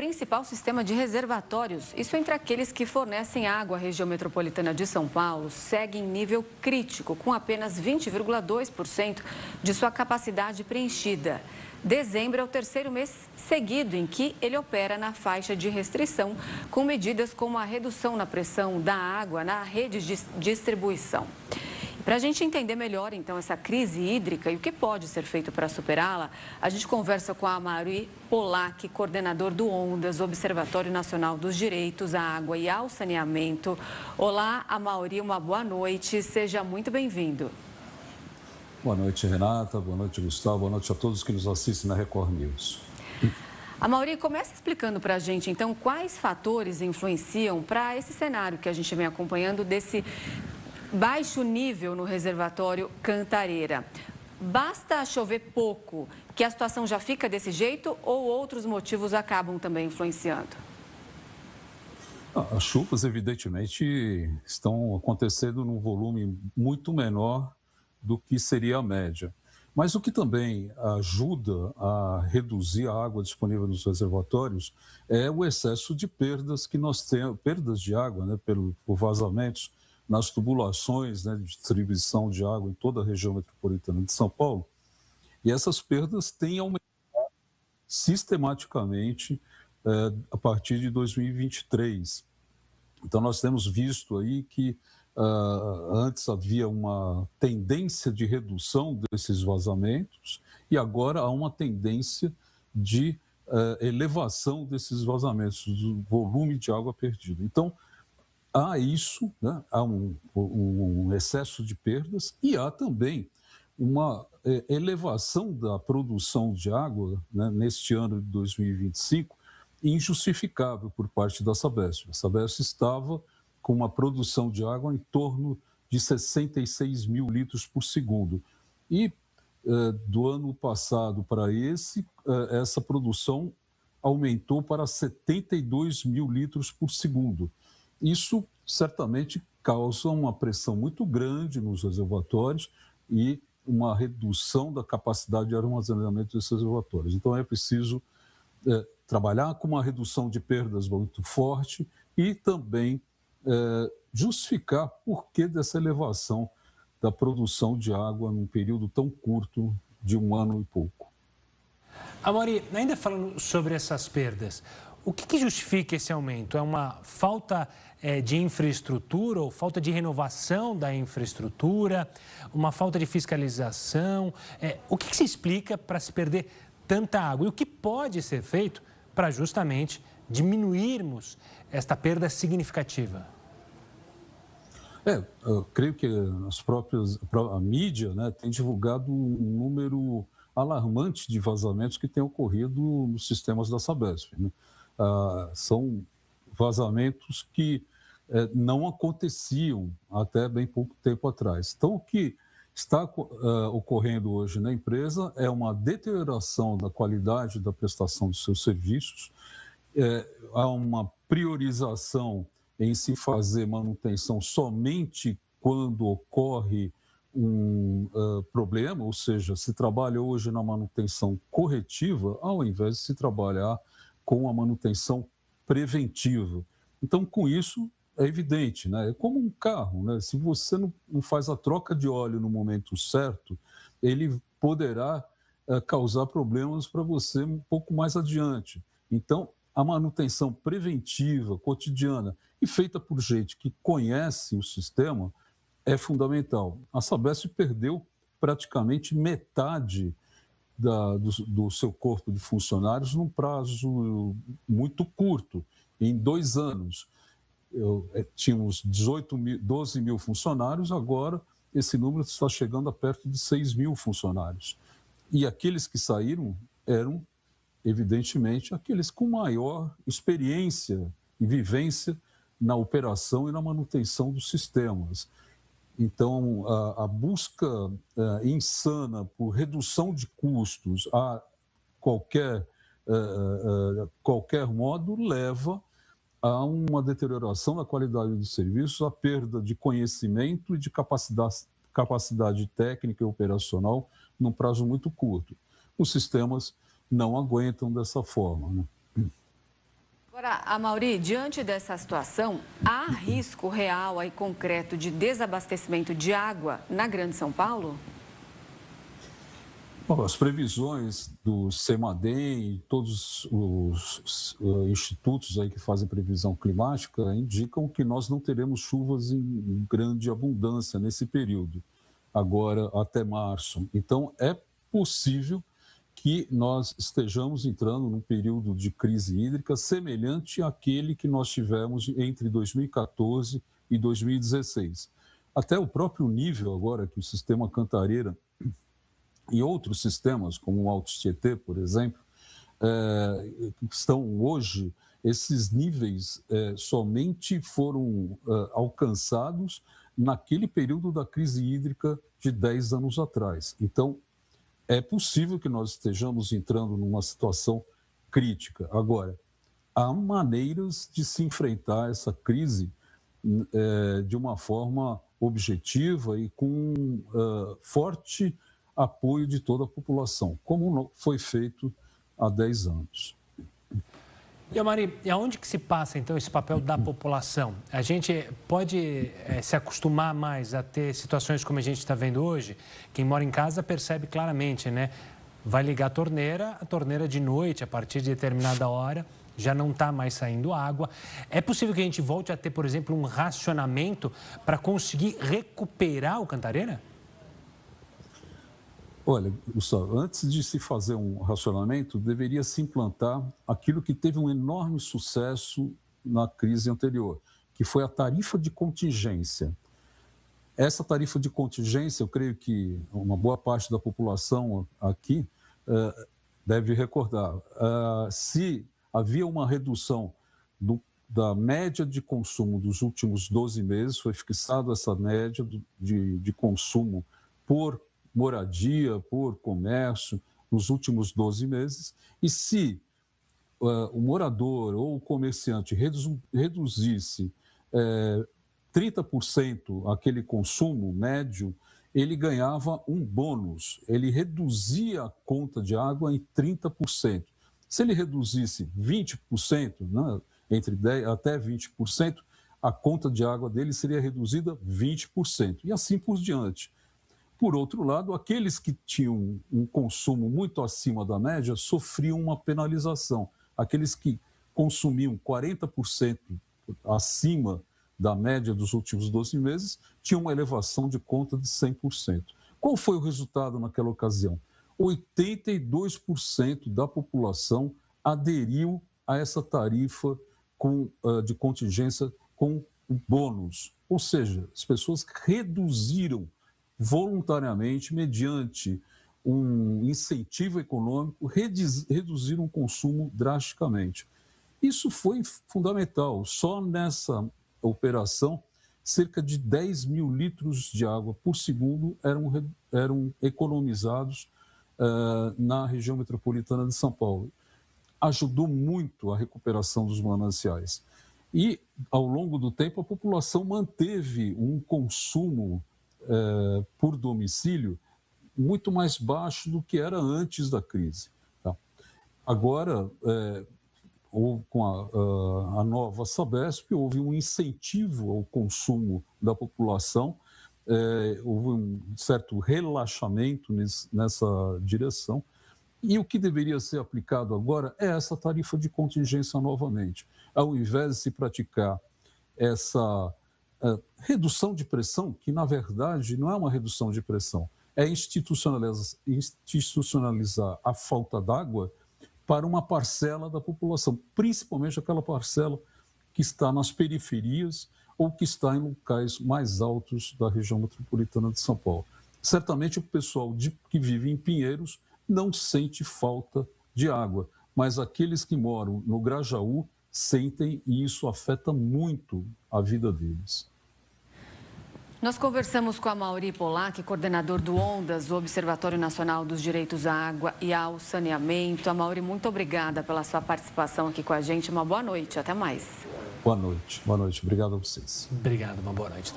principal sistema de reservatórios, isso entre aqueles que fornecem água à região metropolitana de São Paulo, segue em nível crítico, com apenas 20,2% de sua capacidade preenchida. Dezembro é o terceiro mês seguido em que ele opera na faixa de restrição, com medidas como a redução na pressão da água na rede de distribuição. Para a gente entender melhor, então, essa crise hídrica e o que pode ser feito para superá-la, a gente conversa com a Amaury Polak, coordenador do ONDAS, Observatório Nacional dos Direitos à Água e ao Saneamento. Olá, Amaury, uma boa noite, seja muito bem-vindo. Boa noite, Renata, boa noite, Gustavo, boa noite a todos que nos assistem na Record News. Amaury, começa explicando para a gente, então, quais fatores influenciam para esse cenário que a gente vem acompanhando desse baixo nível no reservatório Cantareira. Basta chover pouco que a situação já fica desse jeito ou outros motivos acabam também influenciando? As chuvas, evidentemente, estão acontecendo num volume muito menor do que seria a média. Mas o que também ajuda a reduzir a água disponível nos reservatórios é o excesso de perdas que nós temos, perdas de água, né, por vazamentos nas tubulações, né, de distribuição de água em toda a região metropolitana de São Paulo. E essas perdas têm aumentado sistematicamente a partir de 2023. Então, nós temos visto aí que antes havia uma tendência de redução desses vazamentos e agora há uma tendência de elevação desses vazamentos, do volume de água perdida. Então, há isso, né? Há um excesso de perdas e há também uma elevação da produção de água, né, neste ano de 2025, injustificável por parte da Sabesp. A Sabesp estava com uma produção de água em torno de 66 mil litros por segundo. E do ano passado para essa produção aumentou para 72 mil litros por segundo. Isso certamente causa uma pressão muito grande nos reservatórios e uma redução da capacidade de armazenamento desses reservatórios. Então, é preciso trabalhar com uma redução de perdas muito forte e também justificar por que dessa elevação da produção de água num período tão curto de um ano e pouco. Amaury, ainda falando sobre essas perdas, o que justifica esse aumento? É uma falta de infraestrutura ou falta de renovação da infraestrutura, uma falta de fiscalização? O que se explica para se perder tanta água? E o que pode ser feito para justamente diminuirmos esta perda significativa? Eu creio que a mídia, né, tem divulgado um número alarmante de vazamentos que tem ocorrido nos sistemas da Sabesp, né? São vazamentos que não aconteciam até bem pouco tempo atrás. Então, o que está ocorrendo hoje na empresa é uma deterioração da qualidade da prestação dos seus serviços, há uma priorização em se fazer manutenção somente quando ocorre um problema, ou seja, se trabalha hoje na manutenção corretiva, ao invés de se trabalhar com a manutenção preventiva. Então, com isso, é evidente, né? É como um carro, né? Se você não faz a troca de óleo no momento certo, ele poderá causar problemas para você um pouco mais adiante. Então, a manutenção preventiva, cotidiana e feita por gente que conhece o sistema é fundamental. A Sabesp perdeu praticamente metade do seu corpo de funcionários num prazo muito curto, em 2 anos. Tínhamos 12 mil funcionários, agora esse número está chegando a perto de 6 mil funcionários. E aqueles que saíram eram, evidentemente, aqueles com maior experiência e vivência na operação e na manutenção dos sistemas. Então, a busca insana por redução de custos a qualquer modo leva a uma deterioração da qualidade dos serviços, a perda de conhecimento e de capacidade técnica e operacional num prazo muito curto. Os sistemas não aguentam dessa forma, né? Agora, Amaury, diante dessa situação, há risco real e concreto de desabastecimento de água na Grande São Paulo? Bom, as previsões do CEMADEM e todos os institutos aí que fazem previsão climática indicam que nós não teremos chuvas em grande abundância nesse período, agora até março. Então, é possível que nós estejamos entrando num período de crise hídrica semelhante àquele que nós tivemos entre 2014 e 2016. Até o próprio nível agora que o sistema Cantareira e outros sistemas, como o Alto Tietê, por exemplo, estão hoje, esses níveis somente foram alcançados naquele período da crise hídrica de 10 anos atrás. Então, é possível que nós estejamos entrando numa situação crítica. Agora, há maneiras de se enfrentar essa crise de uma forma objetiva e com forte apoio de toda a população, como foi feito há 10 anos. E, Amaury, aonde que se passa, então, esse papel da população? A gente pode se acostumar mais a ter situações como a gente está vendo hoje? Quem mora em casa percebe claramente, né? Vai ligar a torneira de noite, a partir de determinada hora, já não está mais saindo água. É possível que a gente volte a ter, por exemplo, um racionamento para conseguir recuperar o Cantareira? Olha, Gustavo, antes de se fazer um racionamento, deveria se implantar aquilo que teve um enorme sucesso na crise anterior, que foi a tarifa de contingência. Essa tarifa de contingência, eu creio que uma boa parte da população aqui deve recordar. Se havia uma redução da média de consumo dos últimos 12 meses, foi fixada essa média de consumo por moradia, por comércio, nos últimos 12 meses, e se o morador ou o comerciante reduzisse 30% aquele consumo médio, ele ganhava um bônus, ele reduzia a conta de água em 30%. Se ele reduzisse 20%, né, entre 10% até 20%, a conta de água dele seria reduzida 20%, e assim por diante. Por outro lado, aqueles que tinham um consumo muito acima da média sofriam uma penalização. Aqueles que consumiam 40% acima da média dos últimos 12 meses tinham uma elevação de conta de 100%. Qual foi o resultado naquela ocasião? 82% da população aderiu a essa tarifa de contingência com o bônus. Ou seja, as pessoas reduziram voluntariamente, mediante um incentivo econômico, reduziram o consumo drasticamente. Isso foi fundamental. Só nessa operação, cerca de 10 mil litros de água por segundo eram economizados na região metropolitana de São Paulo. Ajudou muito a recuperação dos mananciais. E, ao longo do tempo, a população manteve um consumo por domicílio muito mais baixo do que era antes da crise. Tá? Agora, com a nova Sabesp, houve um incentivo ao consumo da população, houve um certo relaxamento nessa direção, e o que deveria ser aplicado agora é essa tarifa de contingência novamente. Ao invés de se praticar essa redução de pressão, que na verdade não é uma redução de pressão, é institucionalizar a falta d'água para uma parcela da população, principalmente aquela parcela que está nas periferias ou que está em locais mais altos da região metropolitana de São Paulo. Certamente o pessoal que vive em Pinheiros não sente falta de água, mas aqueles que moram no Grajaú sentem, e isso afeta muito a vida deles. Nós conversamos com Amaury Polak, coordenador do ONDAS, o Observatório Nacional dos Direitos à Água e ao Saneamento. Amaury, muito obrigada pela sua participação aqui com a gente. Uma boa noite, até mais. Boa noite, obrigado a vocês. Obrigado, uma boa noite.